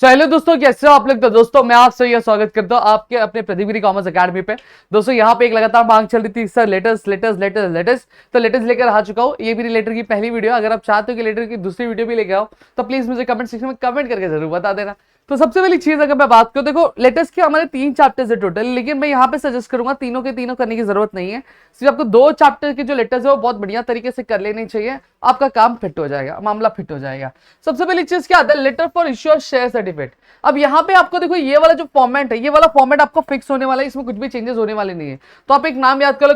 Hello दोस्तों, कैसे हो आप लोग। तो दोस्तों मैं आपसे यह स्वागत करता हूँ आपके अपने प्रदीप कॉमर्स अकेडमी पे। दोस्तों यहाँ पे एक लगातार मांग चल रही थी sir latest latest latest latest, तो लेटेस्ट लेकर आ चुका हूँ। ये मेरी लेटर की पहली वीडियो। अगर आप चाहते हो कि लेटर की दूसरी वीडियो भी लेके आओ तो प्लीज मुझे कमेंट सेक्शन में कमेंट करके जरूर बता देना। तो सबसे पहली चीज अगर मैं बात करूं, देखो लेटेस्ट के हमारे 3 चैप्टर्स है टोटल, लेकिन मैं यहाँ पे सजेस्ट करूंगा तीनों के तीनों करने की जरूरत नहीं है। सिर्फ आपको 2 चैप्टर के जो लेटर्स है वो बहुत बढ़िया तरीके से कर लेने चाहिए, आपका काम फिट हो जाएगा, मामला फिट हो जाएगा। सबसे पहली चीज क्या आता है, letter for issue of share certificate. अब यहाँ पे आपको देखो ये वाला जो फॉर्मेट है, ये वाला फॉर्मेट आपको फिक्स होने वाला है, इसमें कुछ भी चेंजेस होने वाले नहीं है। तो आप एक नाम याद कर लो,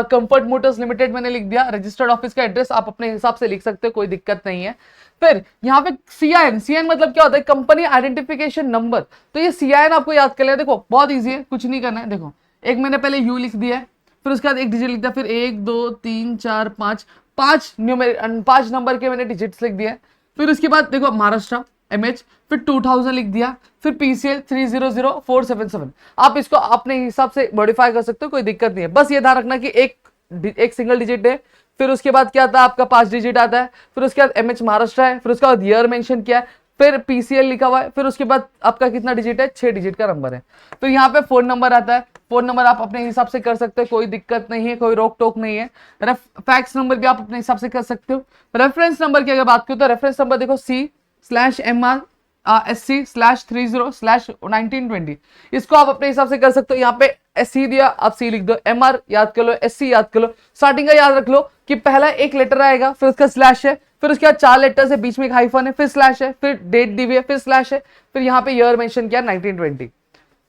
कंफर्ट मोटर्स लिमिटेड मैंने लिख दिया, रजिस्टर्ड ऑफिस का एड्रेस आप अपने हिसाब से लिख सकते हो, कोई दिक्कत नहीं है। फिर यहाँ पे सीआईएन, सीआईएन मतलब क्या होता है, कंपनी आइडेंटिफिकेशन नंबर। तो ये सीआईएन आपको याद कर लेना। देखो बहुत इजी है, कुछ नहीं करना है। देखो एक मैंने पहले यू लिख दिया है, फिर उसके बाद एक डिजिट लिख दिया, फिर 1 2 3 4 5 5 नंबर के मैंने डिजिट्स लिख दिया। फिर उसके बाद देखो महाराष्ट्र एमएच, फिर 2000 लिख दिया, फिर पीसीएल 300477। आप इसको अपने हिसाब से मॉडिफाई कर सकते हो, कोई दिक्कत नहीं है। बस ये ध्यान रखना कि एक सिंगल डिजिट है, फिर उसके बाद क्या आता है आपका 5 डिजिट आता है, फिर उसके बाद एमएच महाराष्ट्र है, फिर उसके बाद ईयर मेंशन किया है, फिर पीसीएल लिखा हुआ है, फिर उसके बाद आपका कितना डिजिट है, 6 डिजिट का नंबर है। तो यहाँ पे फोन नंबर आता है, फोन नंबर आप अपने हिसाब से कर सकते हो, कोई दिक्कत नहीं है, कोई रोक टोक नहीं है। फैक्स नंबर भी आप अपने हिसाब से कर सकते हो। रेफरेंस नंबर की अगर बात करूं तो रेफरेंस नंबर देखो C/MR/SC/30/1920, इसको आप अपने हिसाब से कर सकते हो। यहाँ पे SC दिया, आप C लिख दो, MR याद कर लो, SC याद कर लो। स्टार्टिंग का याद रख लो कि पहला एक लेटर आएगा, फिर उसका स्लैश है, फिर उसके बाद 4 लेटर्स है, बीच में एक हाइफन है, फिर स्लैश है, फिर डेट दी हुई है, फिर स्लैश है, फिर यहाँ पे ईयर मेंशन किया 1920।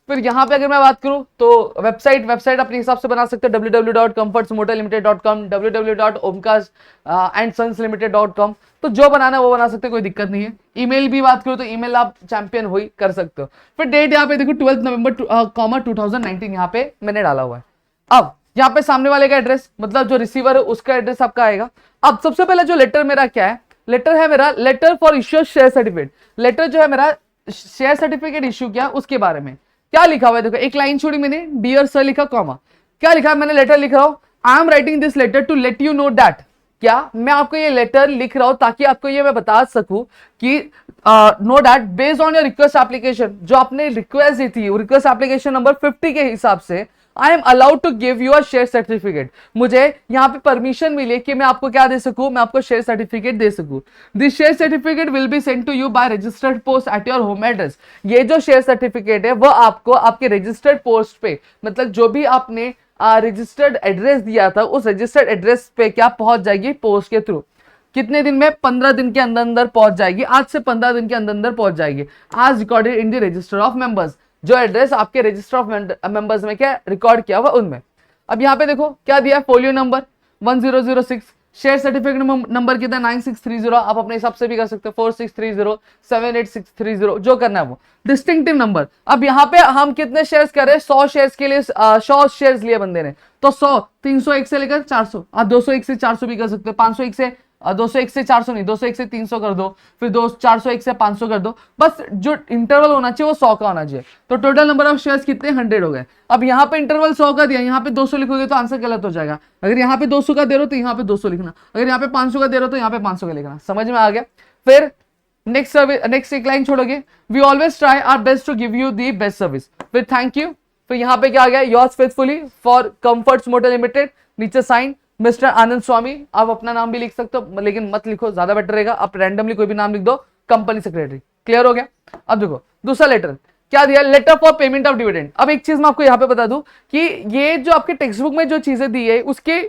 फिर यहाँ पे अगर मैं बात करूं तो वेबसाइट अपने हिसाब से बना सकते हो, www.comfortsmotorlimited.com, www.omcars&sonslimited.com। तो जो बनाना है वो बना सकते हो, कोई दिक्कत नहीं है। ईमेल भी बात करो तो ईमेल आप चैंपियन हो ही कर सकते हो। फिर डेट यहाँ पे देखो 12 नवंबर 2019 यहाँ पे मैंने डाला हुआ है। अब यहाँ पे सामने वाले का एड्रेस, मतलब जो रिसीवर है उसका एड्रेस आपका आएगा। अब सबसे पहले जो लेटर मेरा क्या है, लेटर है मेरा letter for issue share certificate. Letter जो है मेरा शेयर सर्टिफिकेट इश्यू किया उसके बारे में क्या लिखा हुआ है। देखो एक लाइन छोड़ी मैंने, डियर सर लिखा, कॉमा क्या लिखा है, मैंने लेटर लिख रहा हूं, I am writing this letter to let you know that. क्या मैं आपको ये लेटर लिख रहा हूं ताकि आपको ये मैं बता सकूं कि know that based on your request application, जो आपने रिक्वेस्ट दी थी रिक्वेस्ट एप्लीकेशन नंबर 50 के हिसाब से I am allowed to give you a share certificate. मुझे यहाँ पे परमिशन मिली कि मैं आपको क्या दे सकूं, मैं आपको शेयर सर्टिफिकेट दे सकूं। This share certificate will be send to you by registered post at your home address. ये जो शेयर सर्टिफिकेट है वो आपको आपके रजिस्टर्ड पोस्ट पे, मतलब जो भी आपने रजिस्टर्ड एड्रेस दिया था उस रजिस्टर्ड एड्रेस पे क्या पहुंच जाएगी, पोस्ट के थ्रू। कितने दिन में, 15 दिन के अंदर अंदर पहुंच जाएगी, आज से 15 दिन के अंदर अंदर पहुंच जाएगी, आज recorded in the register of members. जो एड्रेस आपके रजिस्टर ऑफ मेंबर्स में क्या रिकॉर्ड किया हुआ उनमें। अब यहाँ पे देखो क्या दिया, folio number 1006, share certificate number कितना 9630, आप अपने हिसाब से भी कर सकते हो 4630 78630, जो करना है वो। डिस्टिंक्टिव नंबर, अब यहाँ पे हम कितने शेयर्स कर रहे हैं, 100 शेयर्स के लिए 100 शेयर्स लिए बंदे ने, तो 100 301 से लेकर 400, आप 201 से 400 भी कर सकते हो, 501 से 201 से 400 नहीं, 201 से 300 कर दो, फिर 401 से 500 कर दो। बस जो इंटरवल होना चाहिए वो 100 का होना चाहिए। तो टोटल नंबर ऑफ शेयर्स कितने, 100 हो गए। अब यहाँ पे इंटरवल 100 का दिया, यहाँ पे 200 लिखोगे तो आंसर गलत हो जाएगा। अगर यहाँ पे 200 का दे रहे हो तो यहाँ पे 200 लिखना, अगर यहाँ पे 500 का दे रहे हो तो यहाँ पे 500 का लिखना। समझ में आ गया। फिर नेक्स्ट एक लाइन छोड़ोगे, we always try our best to give you the best service. फिर थैंक यू, फिर यहाँ पे क्या आ गया, yours faithfully for comforts motor limited, नीचे साइन मिस्टर आनंद स्वामी। आप अपना नाम भी लिख सकते हो लेकिन मत लिखो, ज्यादा बेटर रहेगा, आप रैंडमली कोई भी नाम लिख दो, कंपनी सेक्रेटरी। क्लियर हो गया। अब देखो दूसरा लेटर क्या दिया, letter for payment of dividend. अब एक चीज मैं आपको यहाँ पे बता दूं कि ये जो आपके टेक्स्ट बुक में जो चीजें दी है उसके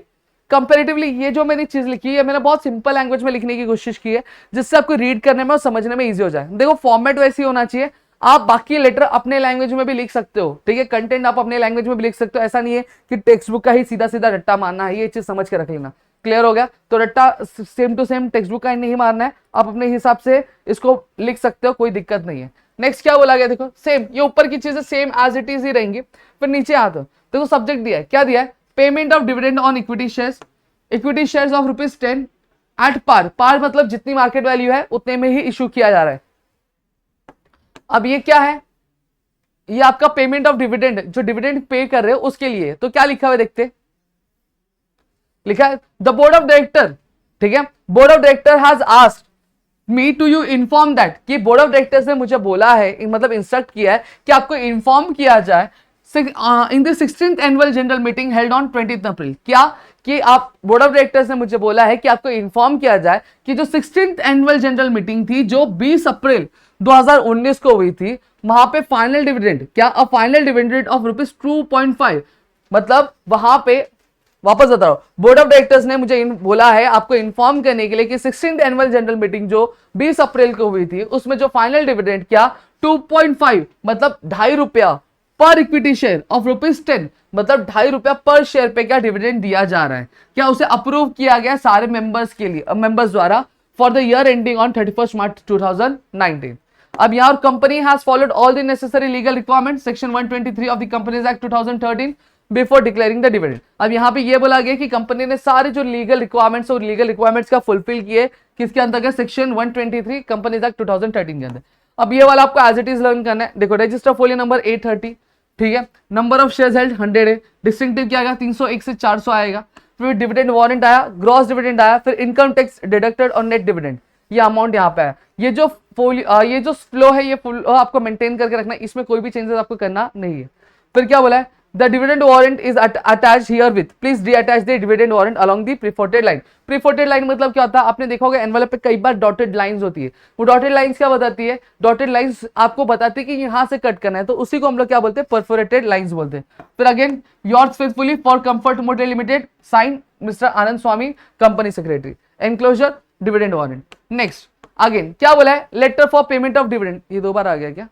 कंपेरेटिवली ये जो मैंने चीज लिखी है, मैंने बहुत सिंपल लैंग्वेज में लिखने की कोशिश की है जिससे आपको रीड करने में और समझने में इजी हो जाए। देखो फॉर्मेट वैसी होना चाहिए, आप बाकी लेटर अपने लैंग्वेज में भी लिख सकते हो, ठीक है, कंटेंट आप अपने लैंग्वेज में भी लिख सकते हो। ऐसा नहीं है कि टेक्स्ट बुक का ही सीधा सीधा रट्टा मारना है, ये चीज समझ के रख लेना। क्लियर हो गया। तो रट्टा same to same text book का ही नहीं मारना है, आप अपने हिसाब से इसको लिख सकते हो, कोई दिक्कत नहीं है। नेक्स्ट क्या बोला गया, देखो सेम, ये ऊपर की चीजें सेम एज इट इज ही रहेंगी। फिर नीचे आता देखो सब्जेक्ट दिया है, क्या दिया है, payment of dividend on equity shares, equity shares of ₹10 at par. Par मतलब जितनी मार्केट वैल्यू है उतने में ही इशू किया जा रहा है। अब ये क्या है, ये आपका पेमेंट ऑफ डिविडेंड, जो डिविडेंड पे कर रहे हो उसके लिए। तो क्या लिखा हुआ देखते, लिखा है द बोर्ड ऑफ डायरेक्टर, ठीक है, board of director has asked me to you inform that कि बोर्ड ऑफ डायरेक्टर्स ने मुझे बोला है, मतलब इंस्ट्रक्ट किया है कि आपको इन्फॉर्म किया जाए in the 16th annual general meeting held on 20th अप्रैल। क्या कि आप बोर्ड ऑफ डायरेक्टर्स ने मुझे बोला है कि आपको इन्फॉर्म किया जाए कि जो 16th एनुअल जनरल मीटिंग थी जो 20 अप्रैल 2019 को हुई थी, वहां पे फाइनल डिविडेंड क्या, अ फाइनल डिविडेंड ऑफ ₹2.5, मतलब वहां पे वापस बता रहा हूं, बोर्ड ऑफ डायरेक्टर्स ने मुझे बोला है आपको इन्फॉर्म करने के लिए कि 16th एनुअल जनरल मीटिंग जो 20 अप्रैल को हुई थी उसमें जो फाइनल डिविडेंड क्या 2.5 मतलब ₹2.5 पर इक्विटी शेयर ऑफ ₹10, मतलब ₹2.5 पर शेयर पे क्या डिविडेंड दिया जा रहा है, क्या उसे अप्रूव किया गया सारे मेंबर्स के लिए, मेंबर्स द्वारा for the year ending on 31st मार्च 2019। अब यहाँ company has followed all the necessary legal requirement section 123 of the companies act 2013 before declaring the dividend. अब यहाँ पे ये बोला गया कि कंपनी ने सारे जो लीगल रिक्वायरमेंट्स और लीगल रिक्वायरमेंट्स का फुलफिल किए किसके अंतर्गत, सेक्शन 123 कंपनीज एक्ट 2013 के अंदर। अब ये वाला आपको एज इट इज लर्न करना है। देखो रजिस्टर फोलियो नंबर 830, ठीक है, नंबर ऑफ शेयर्स हेल्ड 100 है, डिस्टिंक्टिव क्या आएगा 301 से 400 आएगा, फिर डिविडेंड वारंट आया, ग्रॉस डिविडेंड आया, फिर इनकम टैक्स डिडक्टेड और नेट डिविडेंड, ये अमाउंट यहाँ पे है। ये जो फ्लो है ये फ्लो आपको मेंटेन करके रखना है, इसमें कोई भी चेंजेस आपको करना नहीं है। फिर क्या बोला है, the dividend warrant is attached here with, please detach the dividend warrant along the perforated line. Perforated line मतलब क्या होता है, आपने देखा होगा एनवेलप पे कई बार डॉटेड लाइंस होती है, वो डॉटेड लाइंस क्या बताती है, डॉटेड लाइंस आपको बताती है कि यहां से कट करना है, तो उसी को हम लोग क्या बोलते हैं, परफोरेटेड लाइंस बोलते हैं। फिर again yours faithfully for comfort motor limited, sign mister Anand Swami, company secretary, enclosure dividend warrant. Next again क्या बोला है, letter for payment of dividend, ये 2 बार आ गया क्या,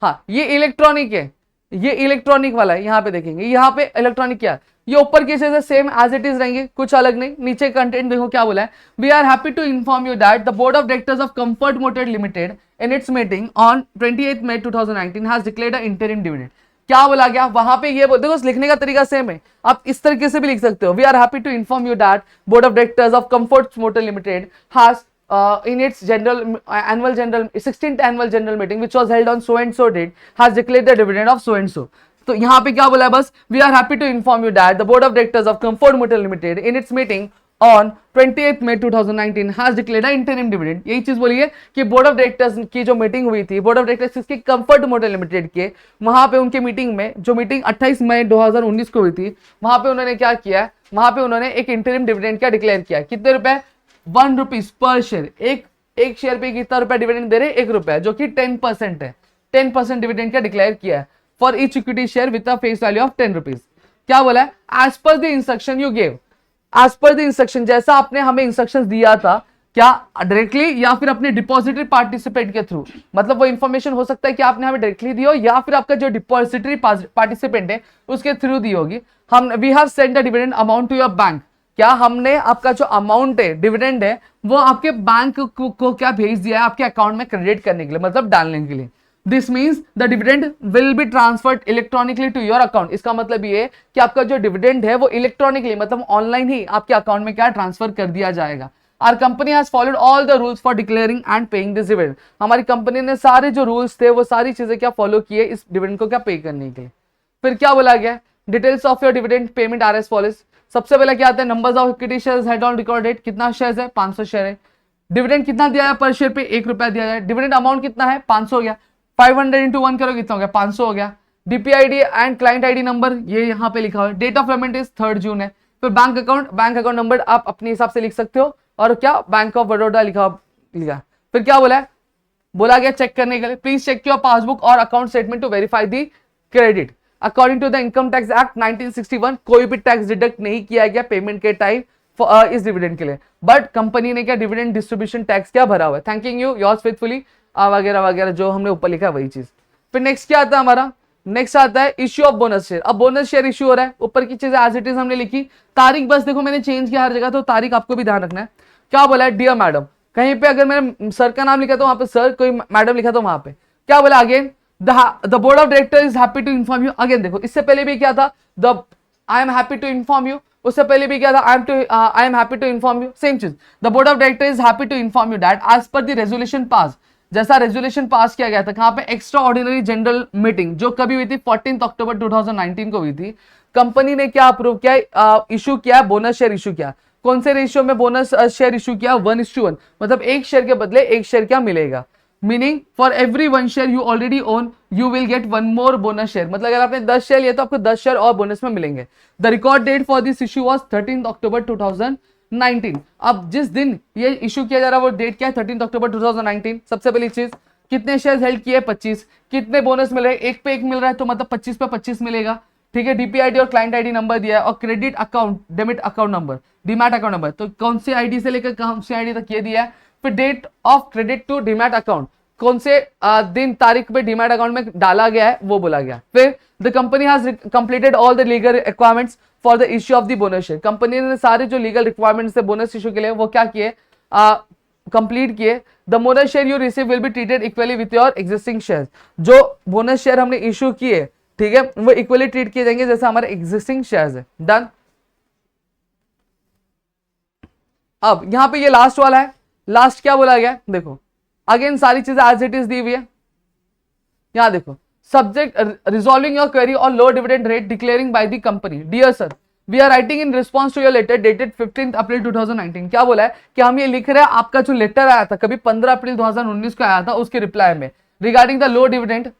हाँ ये इलेक्ट्रॉनिक है, ये इलेक्ट्रॉनिक वाला है, यहाँ पे देखेंगे, यहाँ पे इलेक्ट्रॉनिक क्या है, ये ऊपर की चीजें सेम एज इट इज रहेंगे, कुछ अलग नहीं। नीचे कंटेंट देखो क्या बोला है, we are happy to inform you that the board of directors of comfort motor limited in its meeting on 28 May 2019 has declared a interim dividend. क्या बोला गया वहां पे, ये देखो लिखने का तरीका सेम है, आप इस तरीके से भी लिख सकते हो, we are happy to inform you that board of directors of comfort motor limited has in its annual general 16th annual general meeting which was held on so and so date has declared the dividend of so and so। तो यहाँ पे क्या बोला है, बस we are happy to inform you that the board of directors of Comfort Motor Limited in its meeting on 28th May 2019 has declared a interim dividend। यही चीज बोली है कि बोर्ड ऑफ डायरेक्टर्स की जो मीटिंग हुई थी, बोर्ड ऑफ डायरेक्टर्स किसके, कंफर्ट मोटर लिमिटेड के, वहां पे उनके मीटिंग में, जो मीटिंग 28 मई 2019 को हुई थी, वहां पे उन्होंने क्या किया, वहां पे उन्होंने एक इंटरिम डिविडेंड क्या डिक्लेयर किया, कितने रुपए, ₹1 पर शेयर, एक शेयर पे कितना रुपया डिविडेंड दे रहे, ₹1, जो कि 10% है, 10% डिविडेंड का डिक्लेयर किया है for each equity share with a face value of ₹10। क्या बोला है, as per the instruction you gave, as per the instruction, जैसा आपने हमें इंस्ट्रक्शंस दिया था, क्या डायरेक्टली या फिर अपने डिपॉजिटरी पार्टिसिपेंट के थ्रू, मतलब वो इंफॉर्मेशन हो सकता है कि आपने हमें डायरेक्टली दी हो या फिर आपका जो डिपॉजिटरी पार्टिसिपेंट है उसके थ्रू दी होगी। हम we have send the dividend amount to your bank, क्या हमने आपका जो अमाउंट है डिविडेंड है वो आपके बैंक को क्या भेज दिया है, आपके अकाउंट में क्रेडिट करने के लिए, मतलब डालने के लिए। This means the dividend will be transferred electronically to your account. इसका मतलब ये है कि आपका जो डिविडेंड है वो इलेक्ट्रॉनिकली, मतलब ऑनलाइन ही आपके अकाउंट में क्या ट्रांसफर कर दिया जाएगा। Our company has followed all the rules for declaring and paying this dividend. हमारी कंपनी ने सारे जो रूल्स थे वो सारी चीजें क्या फॉलो किए इस डिविडेंड को क्या पे करने के लिए। फिर क्या बोला गया, details of your dividend payment are as follows. सबसे पहले क्या आता है, numbers of equity shares held on record date, कितना शेयर्स है, 500 शेयर है। डिविडेंड कितना दिया है पर शेयर पे, ₹1 दिया जाए। डिविडेंड अमाउंट कितना है, 500 हो गया, 500 into 1 करो कितना हो गया, 500 हो गया। डीपीआईडी एंड क्लाइंट आईडी नंबर ये यहाँ पे लिखा हुआ है। डेट ऑफ पेमेंट इज 3 जून है। फिर बैंक अकाउंट नंबर आप अपने हिसाब से लिख सकते हो, और क्या बैंक ऑफ बड़ौदा लिखा। फिर क्या बोला है, बोला गया चेक करने के लिए, प्लीज चेक योर पासबुक और account statement to verify the credit. According to the income tax act 1961 कोई भी टैक्स डिडक्ट नहीं किया गया पेमेंट के टाइम इस डिविडेंड के लिए, बट कंपनी ने क्या डिविडेंड डिस्ट्रीब्यूशन टैक्स क्या भरा हुआ है। थैंकिंग यू योर्स फेथफुली वगैरह वगैरह जो हमने ऊपर लिखा है वही चीज। फिर नेक्स्ट क्या आता है हमारा, नेक्स्ट आता है इश्यू ऑफ बोनस शेयर। अब बोनस शेयर इश्यू हो रहा है, ऊपर की चीजें एज इट इज हमने लिखी, तारीख बस देखो मैंने चेंज किया हर जगह, तो तारीख आपको भी ध्यान रखना है। क्या बोला है, डियर मैडम, कहीं पे अगर मैंने सर का नाम लिखा तो वहां पे सर, कोई मैडम लिखा तो वहां पे क्या बोला, again the board of director is happy to inform you. Again देखो इससे पहले भी क्या था, the I am happy to inform you, उससे पहले भी क्या था, I am happy to inform you, same चीज। The board of director is happy to inform you that as per the resolution pass, जैसा रेजोल्यूशन पास किया गया था कहां पे, एक्स्ट्रा ऑर्डिनरी जनरल मीटिंग जो कभी हुई थी 14 अक्टूबर 2019 को हुई थी, कंपनी ने क्या अप्रूव किया, इशू किया, बोनस शेयर इशू किया। कौन से रेशियो में बोनस शेयर इशू किया, 1:1, मतलब एक शेयर के बदले एक शेयर क्या मिलेगा, meaning for every 1 share you already own you will get 1 more bonus share, मतलब अगर आपने 10 शेयर लिए तो आपको 10 शेयर और बोनस में मिलेंगे। The record date for this issue was 13 October 2019। अब जिस दिन ये इशू किया जा रहा है वो डेट क्या है, 13 अक्टूबर 2019। सबसे पहली चीज, कितने शेयर हेल्ड किए, 25, कितने बोनस मिल रहे हैं, एक पे एक मिल रहा है तो मतलब 25 पे 25 मिलेगा, ठीक है। डीपीआईडी और क्लाइंट आईडी नंबर दिया है और credit account debit account number, demat account number, तो कौन सी आईडी से लेकर कौन सी आईडी तक ये दिया है। फिर date of credit to demat account, कौन से दिन तारीख पे डीमैट अकाउंट में डाला गया है वो बोला गया। फिर the company has completed all the legal requirements for the issue of the bonus share, company ने सारे जो लीगल रिक्वायरमेंट्स थे बोनस इशू के लिए वो क्या किए, कंप्लीट किए। The bonus share you receive will be treated equally with your existing share, जो बोनस शेयर हमने इशू किए, ठीक है, वो इक्वली ट्रीट किए जाएंगे जैसे हमारे एग्जिस्टिंग शेयर्स है। डन। अब यहां पे ये लास्ट वाला है, लास्ट क्या बोला गया, देखो अगेन सारी चीजें एज इट इज दी हुई है। यहां देखो, subject resolving your query on low dividend rate declaring by the company, dear sir we are writing in response to your letter dated 15 April 2019। क्या बोला है कि हम ये लिख रहे हैं, आपका जो लेटर आया था कभी 15 अप्रैल 2019 को आया था, उसके रिप्लाई में regarding the low dividend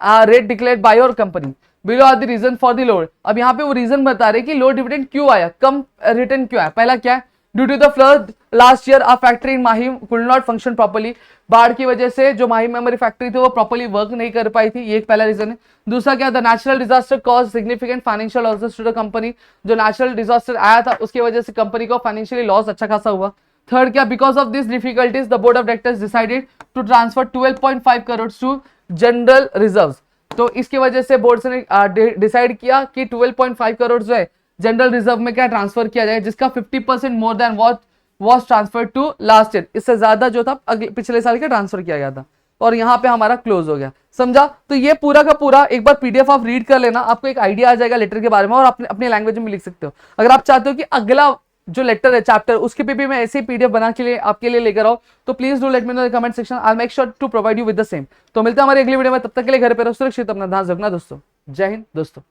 rate declared by your company below are the reason for the low. अब यहाँ पे वो रीजन बता रहे कि लो डिविडेंड क्यों आया, कम रिटर्न क्यों आया। पहला क्या है, due to the flood last year our factory in Mahim could not function properly, बाढ़ की वजह से जो माहिम में हमारी फैक्ट्री थी वो प्रॉपर्ली वर्क नहीं कर पाई थी, ये एक पहला रीजन है। दूसरा क्या, the natural disaster cause significant financial losses to the company, जो नेचुरल डिजास्टर आया था उसकी वजह से कंपनी को फाइनेंशियली लॉस अच्छा खासा हुआ। थर्ड क्या, because of this difficulties the board of directors decided to transfer 12.5 crore to general reserves, तो इसकी वजह से बोर्ड ने डिसाइड किया कि 12.5 करोड़ जो है जनरल रिजर्व में क्या ट्रांसफर किया जाए, जिसका 50% more than what was transfer to last year, इससे ज्यादा जो था अगले पिछले साल का ट्रांसफर किया गया था। और यहाँ पे हमारा क्लोज हो गया, समझा। तो ये पूरा का पूरा एक बार पीडीएफ आप रीड कर लेना, आपको एक आइडिया आ जाएगा लेटर के बारे में और अपने लैंग्वेज में लिख सकते हो। अगर आप चाहते हो कि अगला जो लेटर है चैप्टर उसके पे भी मैं ऐसे ही पीडीएफ बना के लिए आपके लिए लेकर आओ, तो please do let me know in the comment section, I make sure to provide you with the same. तो मिलते हैं हमारे अगली वीडियो में, तब तक के लिए घर पे रहो सुरक्षित, अपना ध्यान रखना दोस्तों। जय हिंद दोस्तों।